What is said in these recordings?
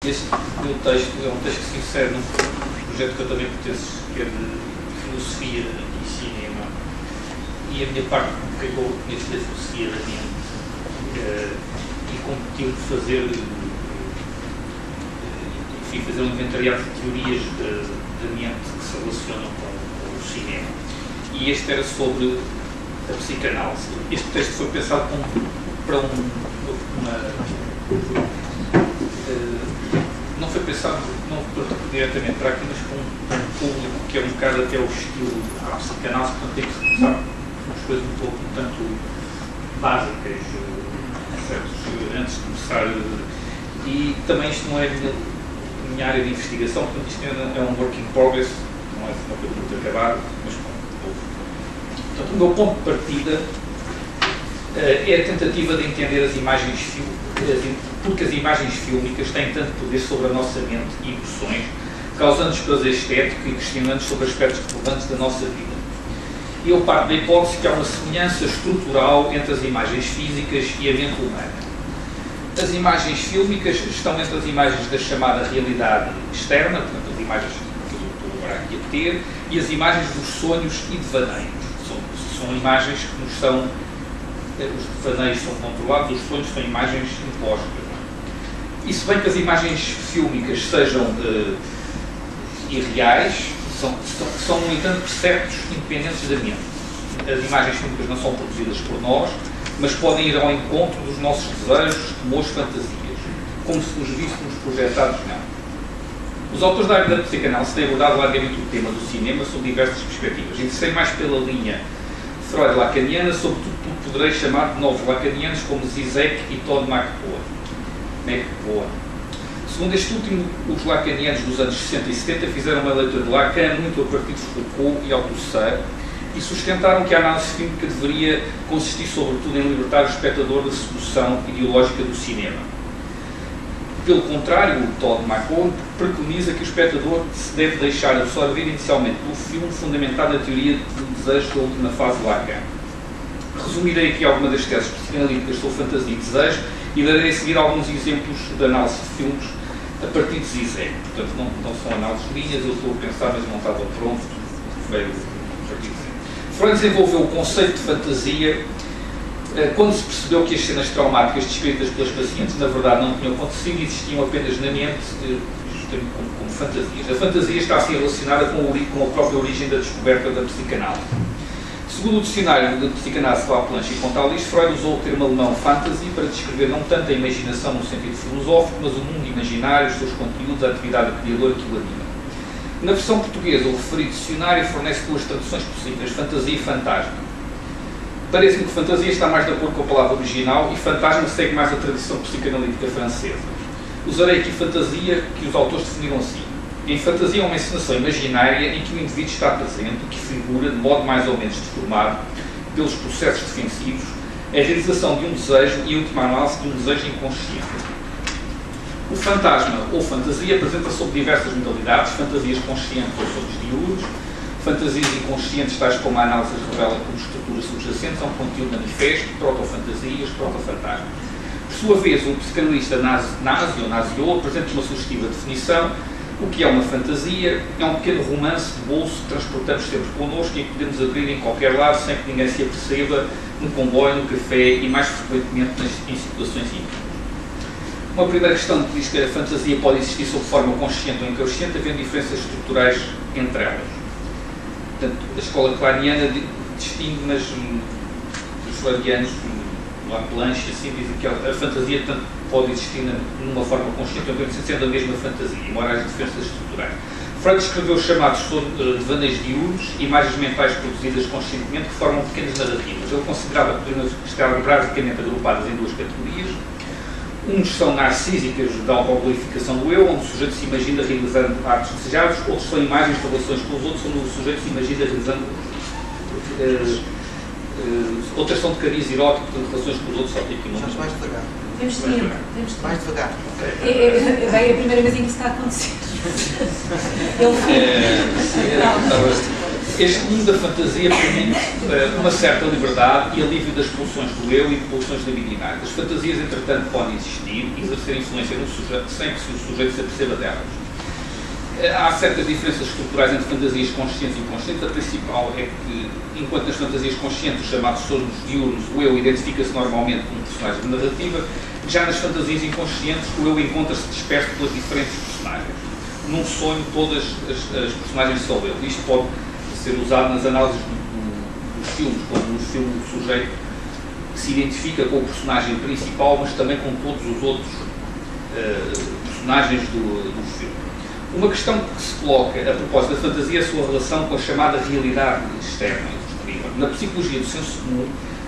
Este meu texto é um texto que se insere num projeto que eu também pertenço, que é de filosofia e cinema. E a minha parte que eu conheço da filosofia da mente e competiu de fazer, fazer um inventariado de teorias da mente que se relacionam com o cinema. E este era sobre a psicanálise. Este texto foi pensado para não foi pensado não diretamente para aqui, mas para um público que é um bocado até o estilo da psicanálise, portanto tem que se começar umas coisas um pouco tanto básicas, certo? Antes de começar. E também isto não é a minha área de investigação, portanto isto é um work in progress, não é uma coisa muito acabada, mas portanto o meu ponto de partida é a tentativa de entender as imagens porque as imagens fílmicas têm tanto poder sobre a nossa mente e emoções, causando-nos prazer estético e questionando sobre aspectos relevantes da nossa vida. E eu parto da hipótese que há uma semelhança estrutural entre as imagens físicas e a mente humana. As imagens fílmicas estão entre as imagens da chamada realidade externa, portanto as imagens que eu estou agora aqui a ter, e as imagens dos sonhos e devaneios. São imagens que nos são, os devaneios são controlados, os sonhos são imagens impostas. E se bem que as imagens fílmicas sejam irreais, são, no entanto, preceptos independentes da mente. As imagens fílmicas não são produzidas por nós, mas podem ir ao encontro dos nossos desejos, temores, fantasias, como se nos víssemos projetados nela. Os autores da área da psicanálise têm abordado largamente o tema do cinema sob diversas perspectivas. Interessei mais pela linha Freud-Lacaniana, sobretudo porque poderei chamar de novos lacanianos como Zizek e Todd McCullough. Segundo este último, os lacanianos dos anos 60 e 70 fizeram uma leitura de Lacan muito a partir de Foucault e Althusser e sustentaram que a análise fílmica deveria consistir sobretudo em libertar o espectador da sedução ideológica do cinema. Pelo contrário, o Todd McCullough preconiza que o espectador se deve deixar absorver inicialmente pelo filme fundamentado na teoria do desejo da última fase de Lacan. Resumirei aqui algumas das teses psicanalíticas sobre fantasia e desejo e darei a seguir alguns exemplos de análise de filmes a partir de Zizek. Portanto, não são análises de linhas, eu estou a pensar, mas não estava pronto, veio a partir de Zizek. Freud desenvolveu o conceito de fantasia quando se percebeu que as cenas traumáticas descritas pelas pacientes, na verdade, não tinham acontecido e existiam apenas na mente, justamente como fantasias. A fantasia está assim relacionada com a própria origem da descoberta da psicanálise. Segundo o dicionário de psicanálise de Laplanche e Pontalis, Freud usou o termo alemão fantasy para descrever não tanto a imaginação no sentido filosófico, mas o mundo imaginário, os seus conteúdos, a atividade criadora que o anima. Na versão portuguesa, o referido dicionário fornece duas traduções possíveis, fantasia e fantasma. Parece-me que fantasia está mais de acordo com a palavra original e fantasma segue mais a tradição psicanalítica francesa. Usarei aqui fantasia, que os autores definiram assim. Em fantasia é uma encenação imaginária em que o indivíduo está presente e que figura, de modo mais ou menos deformado, pelos processos defensivos, a realização de um desejo e a última análise de um desejo inconsciente. O fantasma ou fantasia apresenta-se sob diversas modalidades, fantasias conscientes ou sonhos diurnos, fantasias inconscientes, tais como a análise revela como estruturas subjacentes a um conteúdo manifesto, proto-fantasias, proto-fantasmas. Por sua vez, o psicanalista Naziot apresenta uma sugestiva definição. O que é uma fantasia? É um pequeno romance de bolso que transportamos sempre connosco e que podemos abrir em qualquer lado sem que ninguém se aperceba, no comboio, no café e mais frequentemente em situações íntimas. Uma primeira questão que diz que a fantasia pode existir sob forma consciente ou inconsciente, havendo diferenças estruturais entre elas. Portanto, a escola clariana distingue, mas os freudianos, Laplanche, assim, dizem que a fantasia tanto pode existir numa forma consciente ou inconsciente, sendo a mesma fantasia, embora haja diferenças estruturais. Freud escreveu os chamados devaneios diurnos, imagens mentais produzidas conscientemente que formam pequenas narrativas. Ele considerava que poderiam estar basicamente agrupadas em duas categorias. Uns são narcísicas da autoglorificação do eu, onde o sujeito se imagina realizando atos desejados, outros são imagens de relações com os outros, onde o sujeito se imagina realizando outras são de cariz erótico, de relações com os outros, só tem aqui Vamos mais devagar. Temos tempo. Mais devagar. Vai a primeira vez em que isso está a acontecer. Este mundo da fantasia permite uma certa liberdade e alívio das pulsões do eu e de pulsões libidinais. As fantasias, entretanto, podem existir e exercer influência no sujeito sem que o sujeito se aperceba delas. Há certas diferenças estruturais entre fantasias conscientes e inconscientes. A principal é que, enquanto nas fantasias conscientes, os chamados sonhos diurnos, o eu identifica-se normalmente como personagem de narrativa, já nas fantasias inconscientes, o eu encontra-se disperso pelas diferentes personagens. Num sonho, todas as personagens são eu. Isto pode ser usado nas análises dos filmes, quando no filme o sujeito se identifica com o personagem principal, mas também com todos os outros personagens do filme. Uma questão que se coloca a propósito da fantasia é a sua relação com a chamada realidade externa. Na psicologia do senso comum,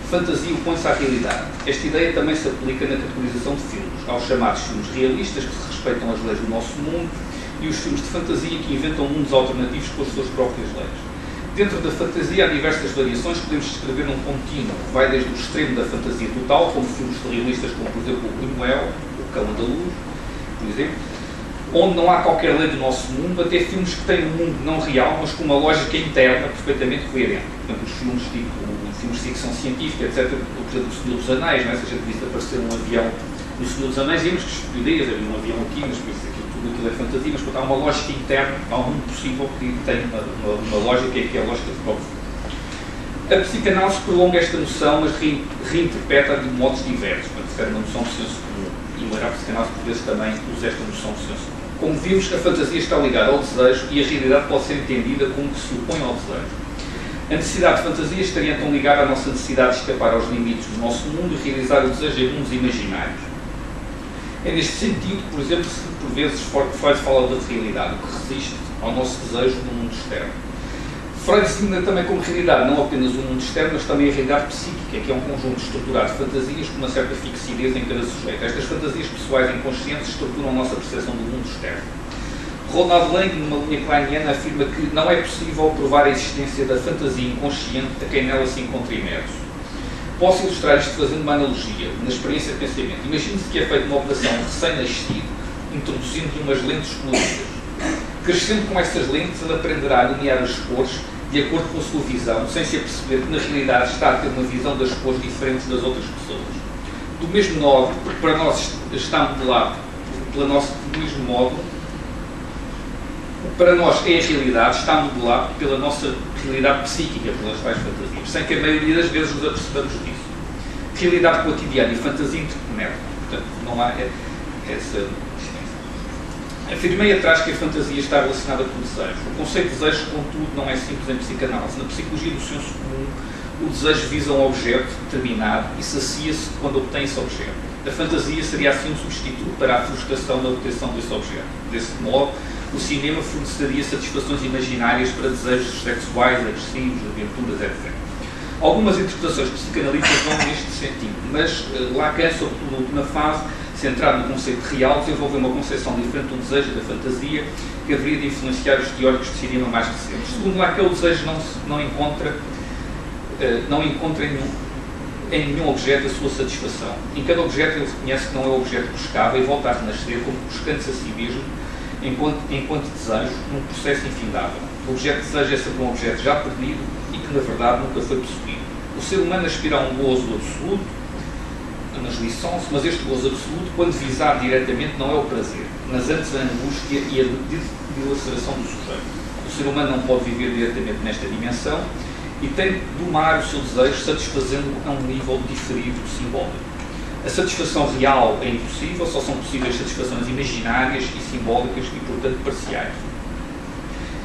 fantasia opõe-se à realidade. Esta ideia também se aplica na categorização de filmes, aos chamados filmes realistas, que se respeitam as leis do nosso mundo, e os filmes de fantasia que inventam mundos alternativos com as suas próprias leis. Dentro da fantasia há diversas variações que podemos descrever num contínuo, que vai desde o extremo da fantasia total, como filmes realistas como, por exemplo, o Buñuel, o Cão Andaluz, por exemplo, onde não há qualquer lei do nosso mundo, até filmes que têm um mundo não real, mas com uma lógica interna perfeitamente coerente. Portanto, os filmes tipo filmes de ficção científica, etc., por exemplo, o Senhor dos Anéis, não é? Se a gente visse aparecer um avião no Senhor dos Anéis, vimos que estupidez, havia um avião aqui, mas por isso tudo aquilo é fantasia, mas portanto, há uma lógica interna, há um mundo possível que tem uma lógica que é a lógica de próprio. A psicanálise prolonga esta noção, mas reinterpreta de modos diversos. Portanto, se era uma noção de senso comum, e a psicanálise por vezes também usa esta noção de senso comum. Como vimos, a fantasia está ligada ao desejo e a realidade pode ser entendida como que se opõe ao desejo. A necessidade de fantasia estaria então ligada à nossa necessidade de escapar aos limites do nosso mundo e realizar o desejo em mundos imaginários. É neste sentido, por exemplo, que por vezes Freud fala da realidade, o que resiste ao nosso desejo no mundo externo. Freud designa também como realidade não apenas o mundo externo, mas também a realidade psíquica, que é um conjunto estruturado de fantasias com uma certa fixidez em cada sujeito. Estas fantasias pessoais inconscientes estruturam a nossa percepção do mundo externo. Ronald Lang, numa linha kleiniana, afirma que não é possível provar a existência da fantasia inconsciente a quem nela se encontra imerso. Posso ilustrar isto fazendo uma analogia na experiência de pensamento. Imagine-se que é feita uma operação recém-nascido, introduzindo-lhe umas lentes coloridas. Crescendo com essas lentes, ele aprenderá a nomear as cores de acordo com a sua visão, sem se aperceber que na realidade está a ter uma visão das cores diferentes das outras pessoas. Do mesmo modo, porque para nós está modelado do mesmo modo, para nós é a realidade, está modelado pela nossa realidade psíquica, pelas tais fantasias, sem que a maioria das vezes nos apercebamos disso. Realidade cotidiana e fantasia interconectam, portanto, não há essa distinção. Afirmei atrás que a fantasia está relacionada com o desejo. O conceito de desejo, contudo, não é simples em psicanálise. Na psicologia do senso comum, o desejo visa um objeto determinado e sacia-se quando obtém esse objeto. A fantasia seria assim um substituto para a frustração da obtenção desse objeto. Desse modo, o cinema forneceria satisfações imaginárias para desejos sexuais, agressivos, aventuras, etc. Algumas interpretações psicanalíticas vão neste sentido, mas Lacan, sobretudo na última fase, centrado no conceito real, desenvolveu uma concepção diferente do desejo e da fantasia que haveria de influenciar os teóricos de cinema mais recentes. Segundo Lacan, o desejo não encontra em nenhum objeto a sua satisfação. Em cada objeto ele reconhece que não é o objeto que buscava e volta a renascer como buscando-se a si mesmo enquanto desejo, num processo infindável. O objeto de desejo é sempre um objeto já perdido e que, na verdade, nunca foi possuído. O ser humano aspira a um gozo absoluto, nas lições, mas este gozo absoluto, quando visado diretamente, não é o prazer, mas antes a angústia e a dilaceração do sujeito. O ser humano não pode viver diretamente nesta dimensão e tem de domar o seu desejo, satisfazendo a um nível diferido simbólico. A satisfação real é impossível, só são possíveis satisfações imaginárias e simbólicas e, portanto, parciais.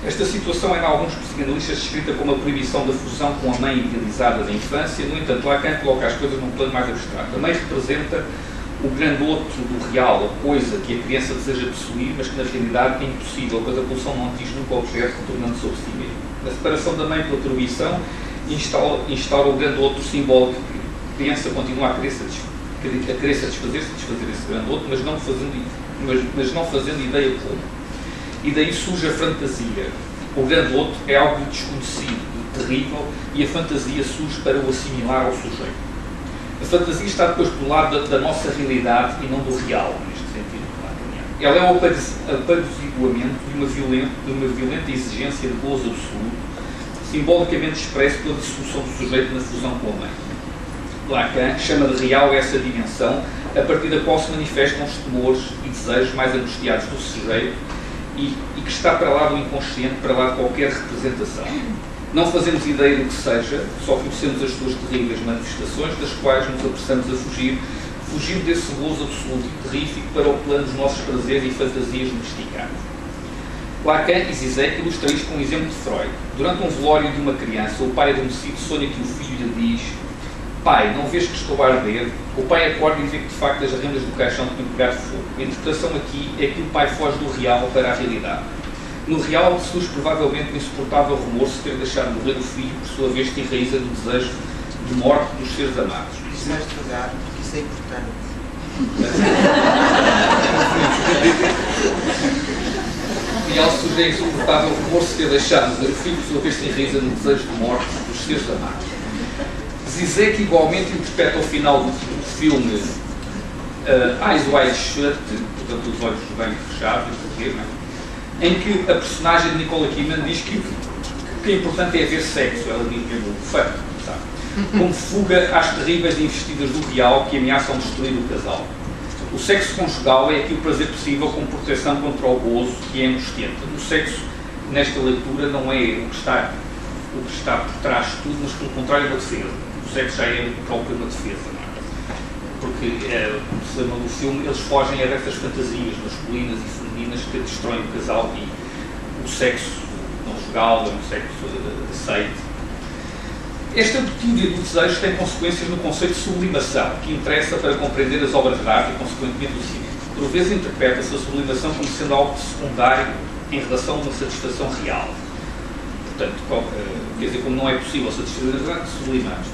Esta situação é, em alguns psicanalistas, descrita como a proibição da fusão com a mãe idealizada da infância. No entanto, Lacan coloca as coisas num plano mais abstrato. A mãe representa o grande outro do real, a coisa que a criança deseja possuir, mas que na realidade é impossível, pois a pulsão não atinge nunca o objeto, tornando sobre si mesmo. A separação da mãe pela proibição instaura o grande outro simbólico que a criança continua a querer satisfazer esse grande outro, mas não fazendo ideia como. E daí surge a fantasia. O grande outro é algo desconhecido, terrível, e a fantasia surge para o assimilar ao sujeito. A fantasia está depois do lado da nossa realidade e não do real, neste sentido. Ela é o apaziguamento de uma violenta exigência de gozo absoluto, simbolicamente expresso pela dissolução do sujeito na fusão com a mãe. Lacan chama de real essa dimensão a partir da qual se manifestam os temores e desejos mais angustiados do sujeito e que está para lá do inconsciente, para lá de qualquer representação. Não fazemos ideia do que seja, só conhecemos as suas terríveis manifestações, das quais nos apressamos a fugir, fugindo desse gozo absoluto e terrífico para o plano dos nossos prazeres e fantasias domesticados. Lacan e Zizek ilustram isto com um exemplo de Freud. Durante um velório de uma criança, o pai adormecido sonha que o filho lhe diz: pai, não vês que estou a arder? O pai acorda e vê que de facto as rendas do caixão tinham pegado fogo. A interpretação aqui é que o pai foge do real para a realidade. No real surge provavelmente o insuportável remorso de ter deixado morrer o filho, por sua vez que enraiza do desejo de morte dos seres amados. Precisaste devagar, porque isso é importante. No real surge o insuportável remorso de ter deixado morrer o filho, por sua vez que enraiza no desejo de morte dos seres amados. Zizek igualmente interpreta o final do filme Eyes Wide Shut, portanto os olhos bem fechados, em que a personagem de Nicole Kidman diz que o que é importante é haver sexo, ela diz mesmo fuck, sabe? Como fuga às terríveis investidas do real que ameaçam destruir o casal. O sexo conjugal é aqui o prazer possível como proteção contra o gozo que é angustiante. O sexo, nesta leitura, não é o que está por trás de tudo, mas pelo contrário, uma defesa. O sexo já é próprio uma defesa, não é? Porque, se lembram do filme, eles fogem a dessas fantasias masculinas e femininas que destroem o casal e o sexo conjugal é um sexo aceite. Esta atitude do desejo tem consequências no conceito de sublimação, que interessa para compreender as obras de arte e, consequentemente, o cinema. Por vezes interpreta-se a sublimação como sendo algo secundário em relação a uma satisfação real. Portanto, quer dizer, como não é possível satisfazer a verdade, sublimamos.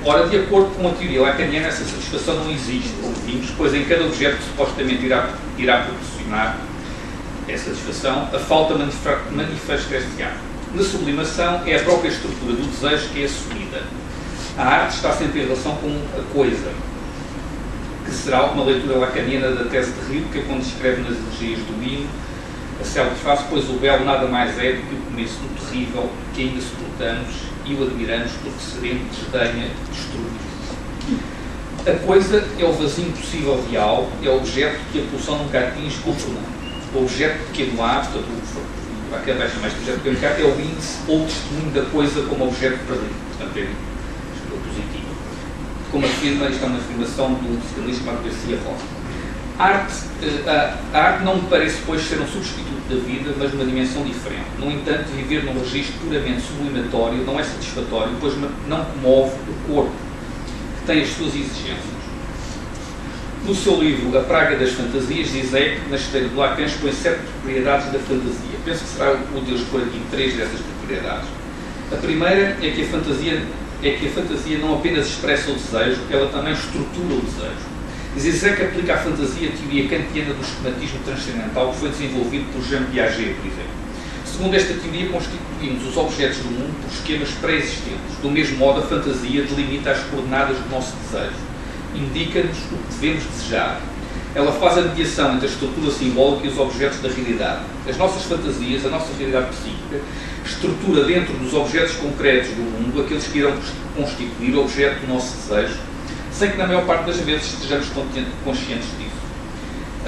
Ora, de acordo com a teoria lacaniana, essa satisfação não existe, como vimos, pois em cada objeto que supostamente irá proporcionar essa satisfação, a falta manifesta-se-á. Na sublimação, é a própria estrutura do desejo que é assumida. A arte está sempre em relação com a coisa, que será uma leitura lacaniana da tese de Rilke, quando escreve nas elegias do hino a célebre frase: pois o belo nada mais é do que o começo do terrível que ainda suportamos e o admiramos porque sereno desdenha destruir. A coisa é o vazio impossível real, é o objeto que a pulsão nunca atinge contornando. O objeto pequeno A, portanto, aquela baixa mais objeto pequeno cá, é o índice ou testemunho da coisa como objeto perdido. Portanto, é positivo. Como afirma, isto é uma afirmação do psicanalista Marco Garcia Rosa. A arte não me parece, pois, ser um substituto da vida, mas uma dimensão diferente. No entanto, viver num registro puramente sublimatório não é satisfatório, pois não comove o corpo, que tem as suas exigências. No seu livro A Praga das Fantasias, Zizek, na esteira de Lacan, expõe 7 propriedades da fantasia. Penso que será útil de expor aqui 3 dessas propriedades. A primeira é que a fantasia não apenas expressa o desejo, ela também estrutura o desejo. Zizek aplica à fantasia a teoria kantiana do esquematismo transcendental que foi desenvolvido por Jean Piaget, por exemplo. Segundo esta teoria, constituímos os objetos do mundo por esquemas pré-existentes. Do mesmo modo, a fantasia delimita as coordenadas do nosso desejo. Indica-nos o que devemos desejar. Ela faz a mediação entre a estrutura simbólica e os objetos da realidade. As nossas fantasias, a nossa realidade psíquica, estrutura dentro dos objetos concretos do mundo aqueles que irão constituir o objeto do nosso desejo, sem que na maior parte das vezes estejamos conscientes disso.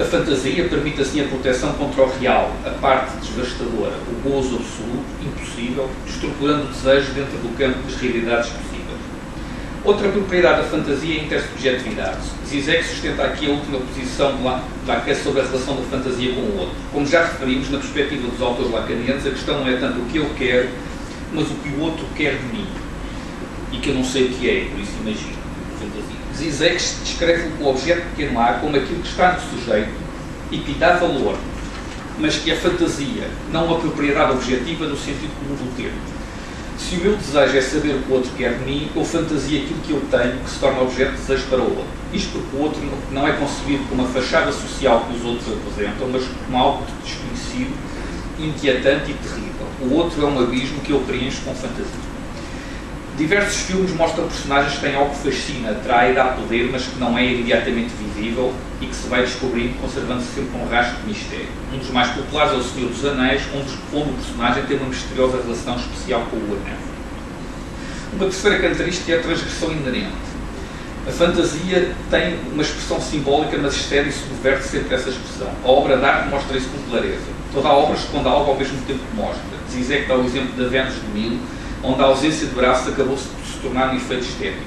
A fantasia permite assim a proteção contra o real, a parte devastadora, o gozo absoluto, impossível, estruturando o desejo dentro do campo das realidades possíveis. Outra propriedade da fantasia é a intersubjetividade. Zizek sustenta aqui a última posição de Lacan sobre a relação da fantasia com o outro. Como já referimos, na perspectiva dos autores lacanianos, a questão não é tanto o que eu quero, mas o que o outro quer de mim. E que eu não sei o que é, por isso imagino. Zizek descreve o objeto pequeno A como aquilo que está no sujeito e que lhe dá valor, mas que é fantasia, não uma propriedade objetiva no sentido comum do termo. Se o meu desejo é saber o que o outro quer de mim, eu fantasia aquilo que eu tenho que se torna objeto de desejo para o outro. Isto porque o outro não é concebido como uma fachada social que os outros apresentam, mas como algo desconhecido, inquietante e terrível. O outro é um abismo que eu preencho com fantasia. Diversos filmes mostram personagens que têm algo que fascina, atrai, dá poder, mas que não é imediatamente visível e que se vai descobrindo, conservando-se sempre um rastro de mistério. Um dos mais populares é O Senhor dos Anéis, onde o personagem tem uma misteriosa relação especial com o anel. Uma terceira característica é a transgressão inerente. A fantasia tem uma expressão simbólica, mas excede e subverte sempre essa expressão. A obra de arte mostra isso com clareza. Toda a obra esconde algo ao mesmo tempo que mostra. Zizek dá o exemplo da Vênus de Milo, onde a ausência de braços acabou por se tornar um efeito estético.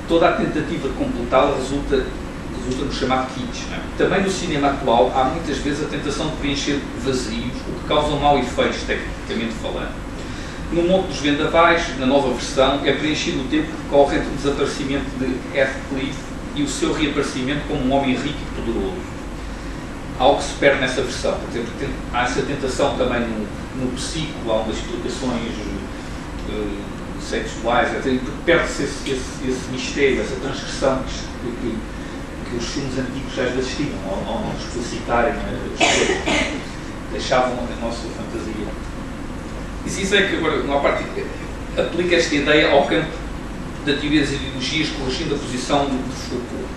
Toda a tentativa de completá-la resulta no chamado kitsch. Também no cinema atual há muitas vezes a tentação de preencher vazios, o que causa mau efeito, tecnicamente falando. No Monte dos Vendavais, na nova versão, é preenchido o tempo que corre entre o desaparecimento de Heathcliff e o seu reaparecimento como um homem rico e poderoso. Algo que se perde nessa versão. Por exemplo, há essa tentação também no psico, há umas explicações sexuais, perde-se esse mistério, essa transgressão que os filmes antigos às vezes tinham, ao não explicitarem as coisas, deixavam a nossa fantasia. E se isso é que agora, numa parte, aplica esta ideia ao campo da teoria das ideologias, corrigindo a posição de Foucault.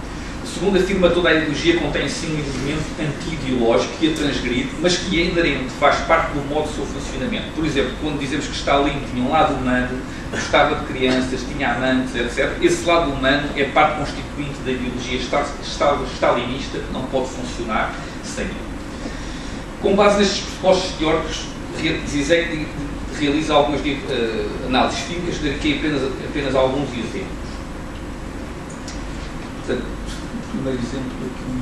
Segundo afirma, toda a ideologia contém em si um elemento anti-ideológico que a transgride, mas que é inerente, faz parte do modo do seu funcionamento. Por exemplo, quando dizemos que Stalin tinha um lado humano, gostava de crianças, tinha amantes, etc., esse lado humano é parte constituinte da ideologia stalinista, que não pode funcionar sem ele. Com base nestes pressupostos teóricos, Zizek realiza algumas análises físicas, darei aqui apenas alguns exemplos. Portanto, o primeiro exemplo aqui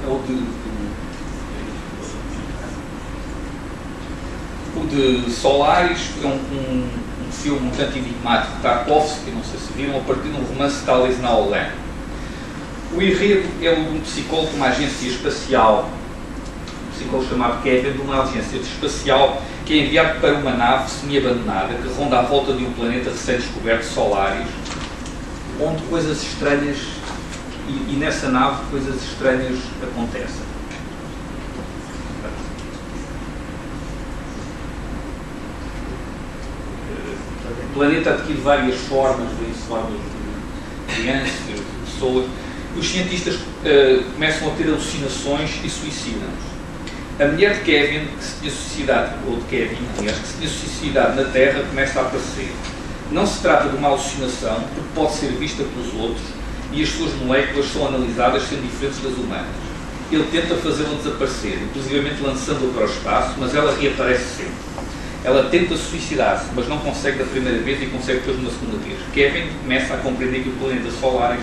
é o de Solaris, é um filme um tanto enigmático de Tarkovsky, não sei se viram, a partir de um romance de Thalès na Holanda. O enredo é o de um psicólogo de uma agência espacial, um psicólogo chamado Kevin, de uma agência espacial que é enviado para uma nave semi-abandonada que ronda à volta de um planeta recém-descoberto, Solaris, onde coisas estranhas, e nessa nave coisas estranhas acontecem. O planeta adquire várias formas, vêm-se formas de crianças, de pessoas. Os cientistas começam a ter alucinações e suicidam-se. A mulher de Kevin, que se tinha suicidado, ou de Kevin, aliás, que se tinha suicidado na Terra, começa a aparecer. Não se trata de uma alucinação, porque pode ser vista pelos outros e as suas moléculas são analisadas sendo diferentes das humanas. Ele tenta fazê-la desaparecer, inclusivamente lançando-a para o espaço, mas ela reaparece sempre. Ela tenta suicidar-se, mas não consegue da primeira vez e consegue depois uma segunda vez. Kevin começa a compreender que o planeta Solaris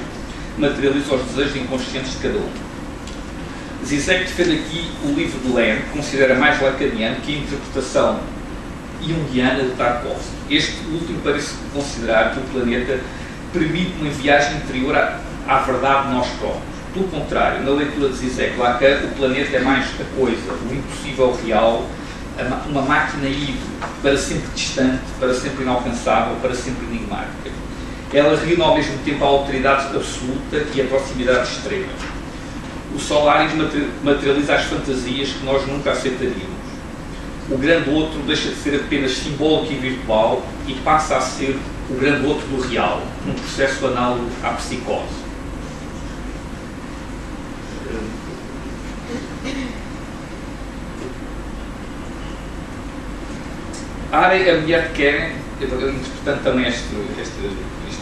materializa os desejos inconscientes de cada um. Zizek defende aqui o livro de Len, que considera mais lacaniano que a interpretação junguiana de Tarkovsky. Este último parece considerar que o planeta permite uma viagem interior à verdade de nós próprios. Pelo contrário, na leitura de Zizek Lacan, o planeta é mais a coisa, o impossível real, uma máquina híbrida, para sempre distante, para sempre inalcançável, para sempre enigmática. Ela reúne ao mesmo tempo a autoridade absoluta e a proximidade extrema. O Solaris materializa as fantasias que nós nunca aceitaríamos. O grande outro deixa de ser apenas simbólico e virtual e passa a ser o grande outro do real, num processo análogo à psicose. A área, a mulher de Karen, interpretando também este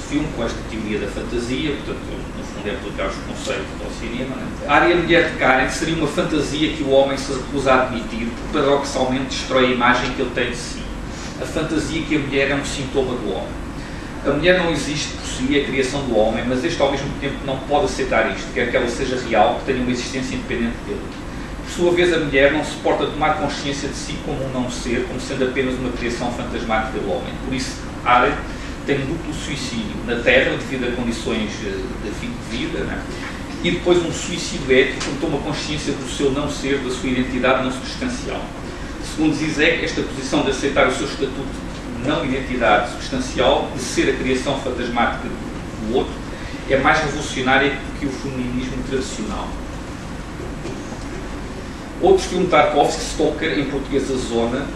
filme com esta teoria da fantasia, portanto, no fundo é aplicar os conceitos ao cinema. A área, a mulher de Karen, seria uma fantasia que o homem se recusa a admitir, porque paradoxalmente destrói a imagem que ele tem de si. A fantasia que a mulher é um sintoma do homem. A mulher não existe por si, é a criação do homem, mas este ao mesmo tempo não pode aceitar isto, quer que ela seja real, que tenha uma existência independente dele. Por sua vez, a mulher não suporta tomar consciência de si como um não ser, como sendo apenas uma criação fantasmática do homem. Por isso, Arendt tem um duplo suicídio na Terra, devido a condições de fim de vida, né? E depois um suicídio ético, quando toma consciência do seu não ser, da sua identidade não substancial. Segundo Zizek, esta posição de aceitar o seu estatuto de não identidade substancial, de ser a criação fantasmática do outro, é mais revolucionária que o feminismo tradicional. Outro filme de Tarkovsky, Stalker, em português A Zona,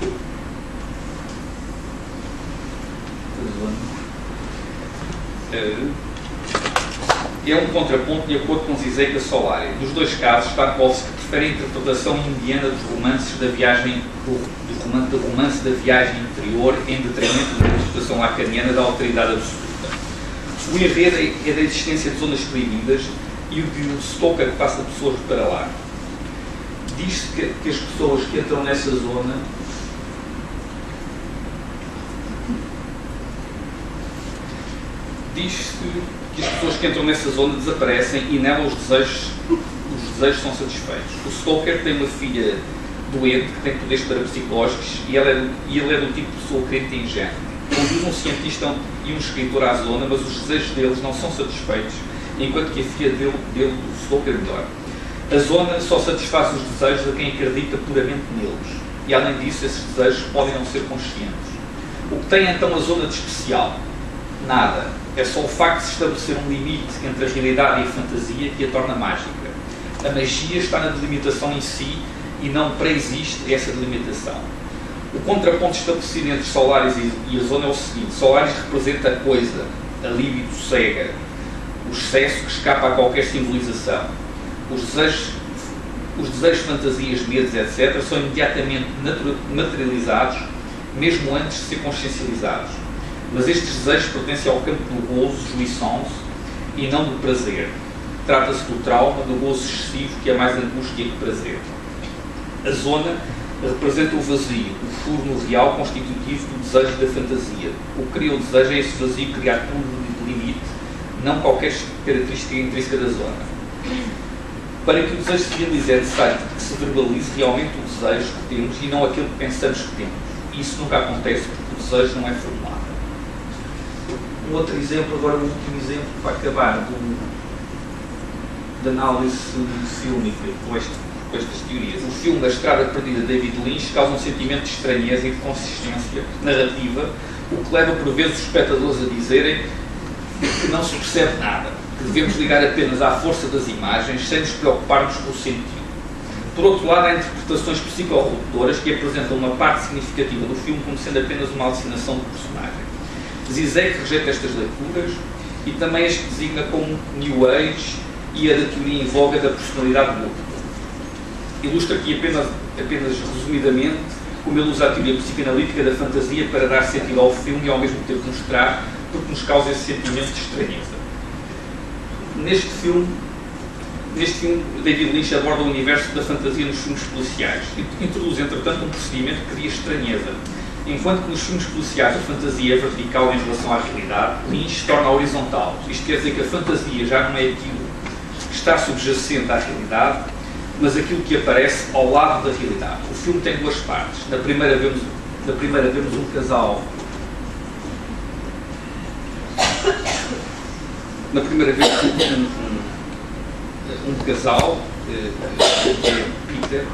é um contraponto de acordo com Zizek a Solaris. Nos dois casos, Tarkovsky prefere a interpretação indiana dos romances da viagem, do romance da viagem interior, em detrimento da interpretação lacaniana da alteridade absoluta. O enredo é da existência de zonas proibidas e o de um stalker que passa pessoas para lá. Diz-se que as pessoas que entram nessa zona desaparecem e nela os desejos são satisfeitos. O stalker tem uma filha doente que tem poderes parapsicológicos e ele é do tipo de pessoa crente e ingênua. Conduz um cientista e um escritor à zona, mas os desejos deles não são satisfeitos, enquanto que a filha dele do stalker melhor. A zona só satisfaz os desejos de quem acredita puramente neles. E além disso, esses desejos podem não ser conscientes. O que tem então a zona de especial? Nada. É só o facto de se estabelecer um limite entre a realidade e a fantasia que a torna mágica. A magia está na delimitação em si e não preexiste essa delimitação. O contraponto estabelecido entre Solaris e a zona é o seguinte: Solaris representa a coisa, a libido cega, o excesso que escapa a qualquer simbolização. Os desejos, fantasias, medos, etc., são imediatamente materializados, mesmo antes de ser consciencializados. Mas estes desejos pertencem ao campo do gozo, jouissance, e não do prazer. Trata-se do trauma, do gozo excessivo, que é mais angústia que prazer. A zona representa o vazio, o furo no real constitutivo do desejo da fantasia. O que cria o desejo é esse vazio criado por um limite, não qualquer característica intrínseca da zona. Para que o desejo se realize é necessário que se verbalize realmente o desejo que temos e não aquilo que pensamos que temos. E isso nunca acontece porque o desejo não é formulado. Um outro exemplo, agora o último exemplo, para acabar de análise fílmica com estas teorias. O filme A Estrada Perdida de David Lynch causa um sentimento de estranheza e de consistência narrativa, o que leva por vezes os espectadores a dizerem que não se percebe nada, que devemos ligar apenas à força das imagens sem nos preocuparmos com o sentido. Por outro lado, há interpretações psicorredutoras que apresentam uma parte significativa do filme como sendo apenas uma alucinação do personagem. Zizek rejeita estas leituras e também as designa como New Age e a da teoria em voga da personalidade múltipla. Ilustra aqui apenas resumidamente como ele usa a teoria psicanalítica da fantasia para dar sentido ao filme e ao mesmo tempo mostrar porque nos causa esse sentimento de estranheza. Neste filme, David Lynch aborda o universo da fantasia nos filmes policiais e introduz, entretanto, um procedimento que cria estranheza. Enquanto que nos filmes policiais a fantasia é vertical em relação à realidade, Lynch se torna horizontal. Isto quer dizer que a fantasia já não é aquilo que está subjacente à realidade, mas aquilo que aparece ao lado da realidade. O filme tem duas partes. Na primeira vemos um casal. Na primeira vez um casal, Peter,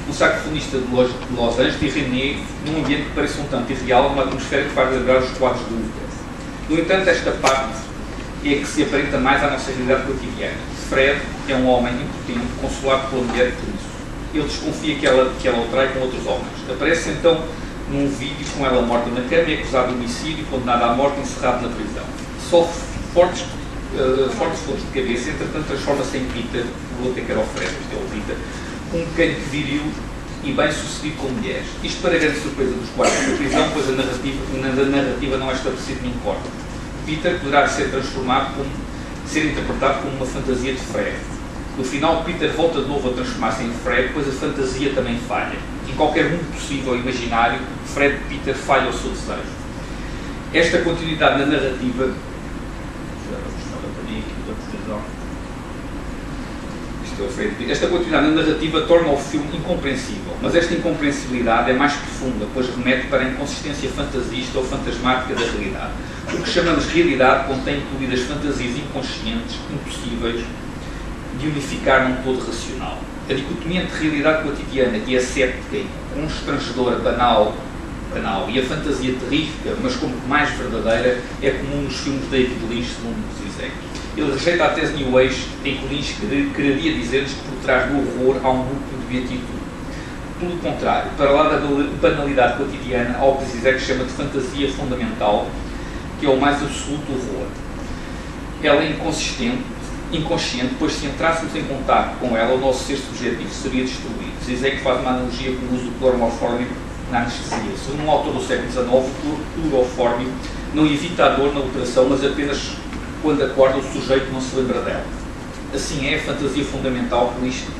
um saxofonista de Los Angeles e René, num ambiente que parece um tanto irreal, numa atmosfera que faz lembrar os quadros de Lucas. No entanto, esta parte é que se aparenta mais à nossa realidade cotidiana. Fred é um homem impotente, consolado pela mulher por isso. Ele desconfia que ela o trai com outros homens. Aparece então num vídeo com ela morta na cama, é acusado de homicídio, condenado à morte e encerrado na prisão. Sofre fortes flores de cabeça, entretanto transforma-se em Peter, o outro que era o Fred, este é o Peter, um cancro viril e bem sucedido com mulheres. Isto para grande surpresa dos guardas da prisão, pois a narrativa não é estabelecida nenhum corte. Peter poderá ser interpretado como uma fantasia de Fred. No final, Peter volta de novo a transformar-se em Fred, pois a fantasia também falha. Em qualquer mundo possível e imaginário, Fred e Peter falham o seu desejo. Esta continuidade na narrativa Esta continuidade na narrativa torna o filme incompreensível, mas esta incompreensibilidade é mais profunda, pois remete para a inconsistência fantasista ou fantasmática da realidade. O que chamamos realidade contém incluídas fantasias inconscientes, impossíveis de unificar num todo racional. A dicotomia entre realidade cotidiana e asséptica e constrangedora, banal, e a fantasia terrífica, mas como mais verdadeira, é comum nos filmes de David Lynch, segundo Zizek. Ele rejeita a tese New Age em que Lynch quereria dizer-nos que por trás do horror há um núcleo de beatitude. Pelo contrário, para lá da banalidade cotidiana, há o que Zizek chama de fantasia fundamental, que é o mais absoluto horror. Ela é inconsistente, inconsciente, pois se entrássemos em contato com ela, o nosso ser subjetivo seria destruído. Zizek faz uma analogia com o uso do cloromorfórmio na anestesia. Segundo um autor do século XIX, o clorofórmio não evita a dor na operação, mas apenas quando acorda o sujeito não se lembra dela. Assim é a fantasia fundamental que isto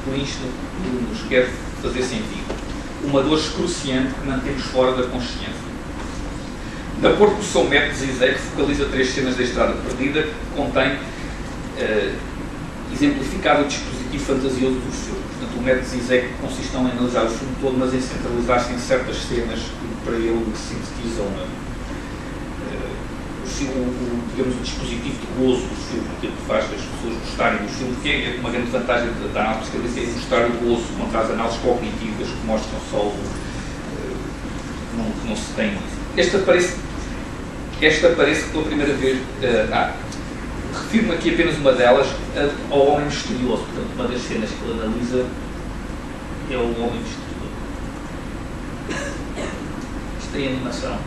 nos quer fazer sentido. Uma dor excruciante que mantemos fora da consciência. De acordo com o seu método, Zizek focaliza 3 cenas da Estrada Perdida, que contém exemplificado o dispositivo fantasioso do filme. Portanto, o método Zizek consiste em analisar o filme todo, mas em centralizar-se em certas cenas que para ele sintetizam digamos, o dispositivo de gozo do filme, aquilo que faz as pessoas gostarem do filme, que é uma grande vantagem da análise psicanalítica, é mostrar o gozo contra as análises cognitivas que mostram só que não se tem isso. Esta aparece pela primeira vez. Refiro-me aqui apenas uma delas, ao homem misterioso. Portanto, uma das cenas que ele analisa é o homem misterioso. Isto tem animação.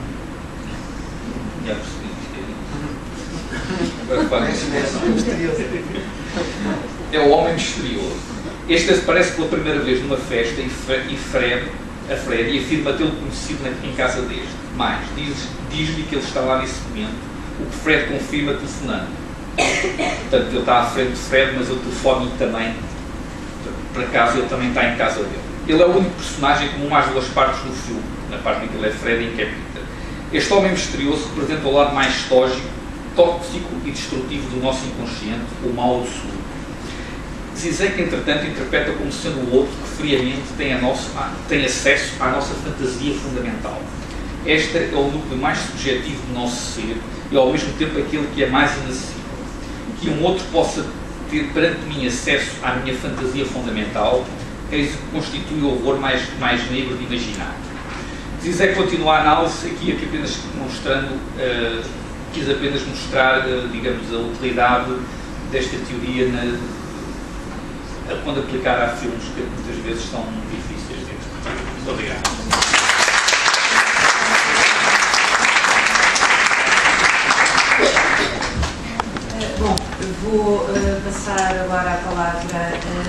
Já percebi. É o homem misterioso. Este aparece pela primeira vez numa festa e Fred afirma tê-lo conhecido em casa deste. Mais, diz-lhe que ele está lá nesse momento, o que Fred confirma telefonando. Portanto, ele está à frente de Fred, mas ele telefona-lhe também, por acaso ele também está em casa dele. Ele é o único personagem comum às 2 partes do filme, na parte em que ele é Fred e em que é Peter. Este homem misterioso representa o lado mais tóxico e destrutivo do nosso inconsciente, o mal absoluto. Zizek, entretanto, interpreta como sendo o outro que friamente tem acesso à nossa fantasia fundamental. Este é o núcleo mais subjetivo do nosso ser e, ao mesmo tempo, aquele que é mais inacessível. Que um outro possa ter perante mim acesso à minha fantasia fundamental, eis o que constitui o horror mais negro de imaginar. Zizek continua a análise aqui apenas mostrando, quis apenas mostrar, digamos, a utilidade desta teoria quando aplicada a filmes que muitas vezes são difíceis de interpretar. Muito obrigado. Bom, vou passar agora a palavra